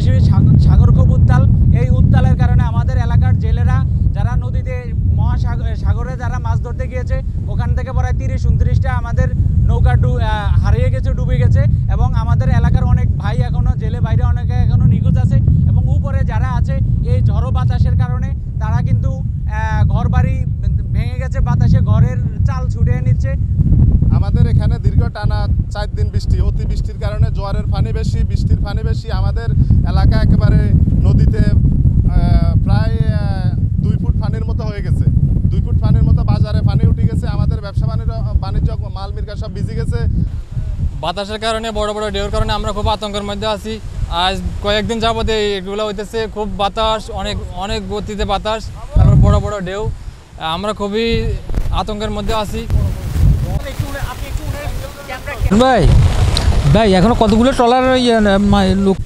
বেশি সাগর খুব উত্তাল। এই উত্তালের কারণে আমাদের এলাকার জেলেরা যারা নদীতে সাগরে যারা মাছ ধরতে গিয়েছে, ওখান থেকে প্রায় 30-29টা আমাদের নৌকা হারিয়ে গেছে, ডুবে গেছে। এবং আমাদের এলাকার অনেক ভাই এখনও, জেলে ভাইরা অনেকে এখনও নিখোঁজ আছে। এবং উপরে যারা আছে এই ঝড়ো বাতাসের কারণে তারা কিন্তু ঘর বাড়ি ভেঙে গেছে, বাতাসে ঘরের চাল ছুটিয়ে নিচ্ছে। আমাদের এখানে দীর্ঘ টানা 4 দিন বৃষ্টি, অতি বৃষ্টির কারণে জোয়ারের পানি বেশি, বৃষ্টির পানি বেশি। আমাদের এলাকা একেবারে নদীতে প্রায় 2 ফুট পানির মতো হয়ে গেছে। 2 ফুট পানির মতো বাজারে পানি উঠে গেছে। আমাদের ব্যবসা বাণিজ্য মাল মিরকা সব ভিজে গেছে। বাতাসের কারণে, বড় বড় ঢেউর কারণে আমরা খুব আতঙ্কের মধ্যে আছি। আজ কয়েকদিন যাবত এগুলো হইতেছে, খুব বাতাস, অনেক গতিতে বাতাস, তারপর বড় বড় ঢেউ। আমরা খুবই আতঙ্কের মধ্যে আছি। ভাই ভাই এখনো কতগুলো ট্রলার লোক